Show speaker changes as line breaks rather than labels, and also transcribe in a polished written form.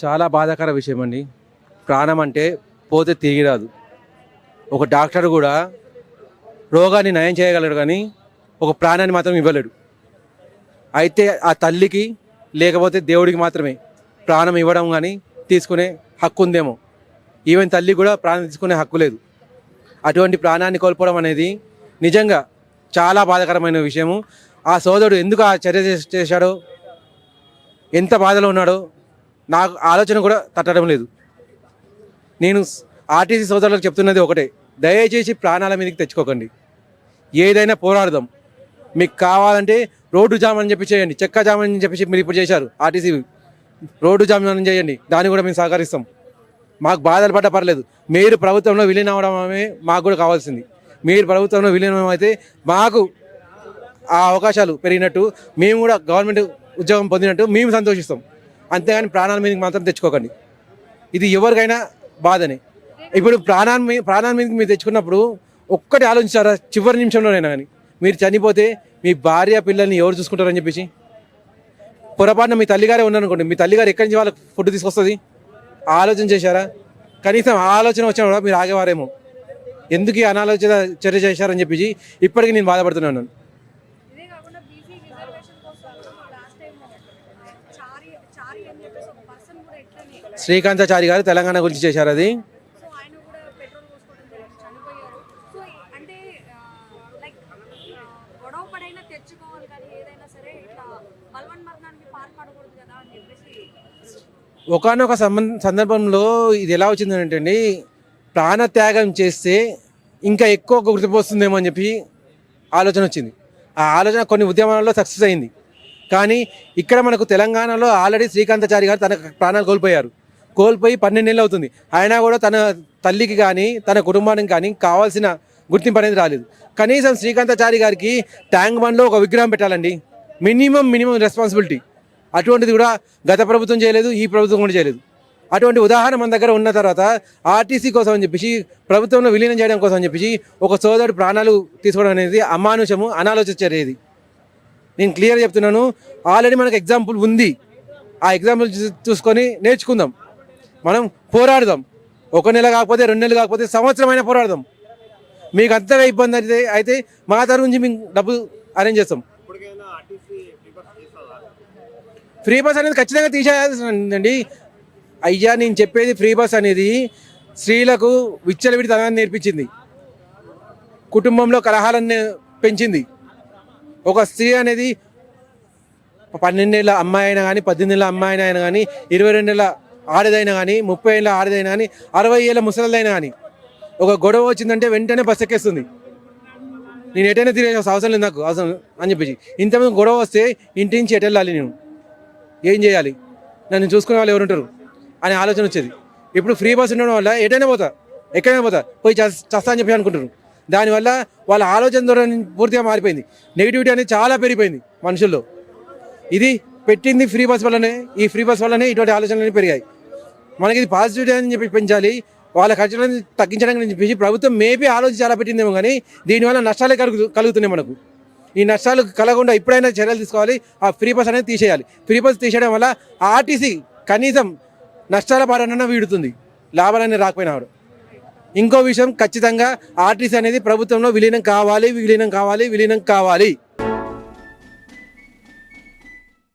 చాలా బాధాకర విషయం అండి. ప్రాణం అంటే పోతే తిరిగి రాదు. ఒక డాక్టర్ కూడా రోగాన్ని నయం చేయగలడు కానీ ఒక ప్రాణాన్ని మాత్రం ఇవ్వలేడు. అయితే ఆ తల్లికి లేకపోతే దేవుడికి మాత్రమే ప్రాణం ఇవ్వడం కానీ తీసుకునే హక్కు ఉందేమో. ఈవెన్ తల్లి కూడా ప్రాణం తీసుకునే హక్కు లేదు. అటువంటి ప్రాణాన్ని కోల్పోవడం అనేది నిజంగా చాలా బాధాకరమైన విషయము. ఆ సోదరుడు ఎందుకు ఆ చర్య చేశాడో, ఎంత బాధలో ఉన్నాడో నాకు ఆలోచన కూడా తట్టడం లేదు. నేను ఆర్టీసీ సోదరులకు చెప్తున్నది ఒకటే, దయచేసి ప్రాణాల మీదకి తెచ్చుకోకండి. ఏదైనా పోరాడదాం. మీకు కావాలంటే రోడ్డు జామ్ అని చెప్పి చేయండి, చెక్క జామ్ అని చెప్పి మీరు ఇప్పుడు చేశారు. ఆర్టీసీ రోడ్డు జామ్ అని చేయండి, దాన్ని కూడా మేము సహకరిస్తాం. మాకు బాధలు పడ్డ పర్లేదు. మీరు ప్రభుత్వంలో విలీనం అవడమే మాకు కూడా కావాల్సింది. మీరు ప్రభుత్వంలో విలీనం అయితే మాకు ఆ అవకాశాలు పెరిగినట్టు, మేము కూడా గవర్నమెంట్ ఉద్యోగం పొందినట్టు మేము సంతోషిస్తాం. అంతేగాని ప్రాణాల మీదకి మాత్రం తెచ్చుకోకండి. ఇది ఎవరికైనా బాధనే. ఇప్పుడు ప్రాణాల మీదకి మీరు తెచ్చుకున్నప్పుడు ఒక్కటి ఆలోచించారా, చివరి నిమిషంలోనైనా కానీ మీరు చనిపోతే మీ భార్య పిల్లల్ని ఎవరు చూసుకుంటారని చెప్పేసి. పొరపాటున మీ తల్లిగారే ఉన్నారనుకోండి, మీ తల్లిగారు ఎక్కడి నుంచి వాళ్ళకి ఫుడ్ తీసుకొస్తుంది ఆలోచన చేశారా? కనీసం ఆలోచన వచ్చినా కూడా మీరు ఆగేవారేమో. ఎందుకు ఈ అనాలోచిత చర్య చేశారని చెప్పేసి ఇప్పటికీ నేను బాధపడుతున్నాను. శ్రీకాంతాచారి గారు తెలంగాణ గురించి చేశారు. అది ఒకానొక సందర్భంలో ఇది ఎలా వచ్చిందంటే అండి, ప్రాణత్యాగం చేస్తే ఇంకా ఎక్కువ గుర్తింపు వస్తుందేమో అని చెప్పి ఆలోచన వచ్చింది. ఆ ఆలోచన కొన్ని ఉద్యమాలలో సక్సెస్ అయింది. కానీ ఇక్కడ మనకు తెలంగాణలో ఆల్రెడీ శ్రీకాంతాచారి గారు తన ప్రాణాలు కోల్పోయి 12 నెలలు అవుతుంది. అయినా కూడా తన తల్లికి కానీ తన కుటుంబానికి కానీ కావాల్సిన గుర్తింపు అనేది రాలేదు. కనీసం శ్రీకాంతాచారి గారికి ట్యాంక్ బండ్లో ఒక విగ్రహం పెట్టాలండి, మినిమం రెస్పాన్సిబిలిటీ. అటువంటిది కూడా గత ప్రభుత్వం చేయలేదు, ఈ ప్రభుత్వం కూడా చేయలేదు. అటువంటి ఉదాహరణ మన దగ్గర ఉన్న తర్వాత ఆర్టీసీ కోసం అని చెప్పేసి, ప్రభుత్వంలో విలీనం చేయడం కోసం అని చెప్పేసి ఒక సోదరుడు ప్రాణాలు తీసుకోవడం అనేది అమానుషము, అనాలోచించేది. నేను క్లియర్ చెప్తున్నాను. ఆల్రెడీ మనకు ఎగ్జాంపుల్ ఉంది. ఆ ఎగ్జాంపుల్ చూసుకొని నేర్చుకుందాం. మనం పోరాడదాం. 1 నెల కాకపోతే 2 నెలలు కాకపోతే సంవత్సరమైనా పోరాడదాం. మీకు అంతగా ఇబ్బంది అయితే మా తరఫు నుంచి మేము డబ్బు అరేంజ్ చేస్తాం. ఫ్రీ బస్ అనేది ఖచ్చితంగా తీసేయాల్సిందండి. అయ్యా, నేను చెప్పేది ఫ్రీ బస్ అనేది స్త్రీలకు విచ్చలవిడితనాన్ని నేర్పించింది, కుటుంబంలో కలహాలను పెంచింది. ఒక స్త్రీ అనేది 12 ఏళ్ళ అమ్మాయి అయినా కానీ, 18 ఏళ్ళ అమ్మాయి అయినా కానీ, 22 ఏళ్ళ ఆడదైనా కానీ, 30 ఏళ్ళ ఆడదైనా కానీ, 60 ఏళ్ళ ముసలిదైనా కానీ ఒక గొడవ వచ్చిందంటే వెంటనే బస్ ఎక్కేస్తుంది. నేను ఎటైనా తిరిగే అవసరం లేదు, నాకు అవసరం అని చెప్పేసి. ఇంతమంది గొడవ వస్తే ఇంటి నుంచి ఎటు వెళ్ళాలి, నేను ఏం చేయాలి, నన్ను చూసుకునే వాళ్ళు ఎవరు ఉంటారు అనే ఆలోచన వచ్చేది. ఇప్పుడు ఫ్రీ బస్ ఉండడం వల్ల ఎక్కడైనా పోతా పోయి చస్తా అని చెప్పి అనుకుంటారు. దానివల్ల వాళ్ళ ఆలోచన ద్వారా పూర్తిగా మారిపోయింది. నెగిటివిటీ అనేది చాలా పెరిగిపోయింది మనుషుల్లో. ఇది పెట్టింది ఫ్రీ బస్ వల్లనే. ఈ ఫ్రీ బస్ వల్లనే ఇటువంటి ఆలోచనలు పెరిగాయి. మనకి ఇది పాజిటివిటీ అని చెప్పి పెంచాలి, వాళ్ళ ఖర్చులను తగ్గించడానికి చెప్పేసి ప్రభుత్వం మేబీ ఆలోచించి చాలా పెట్టిందేమో. కానీ దీనివల్ల నష్టాలే కలుగుతున్నాయి మనకు. ఈ నష్టాలు కలగకుండా ఇప్పుడైనా చర్యలు తీసుకోవాలి. ఆ ఫ్రీ బస్ అనేది తీసేయాలి. ఫ్రీ బస్ తీసేయడం వల్ల ఆర్టీసీ కనీసం నష్టాల బారన్నా వీడుతుంది, లాభాలన్నీ రాకపోయినాడు. ఇంకో విషయం, ఖచ్చితంగా ఆర్టీసీ అనేది ప్రభుత్వంలో విలీనం కావాలి.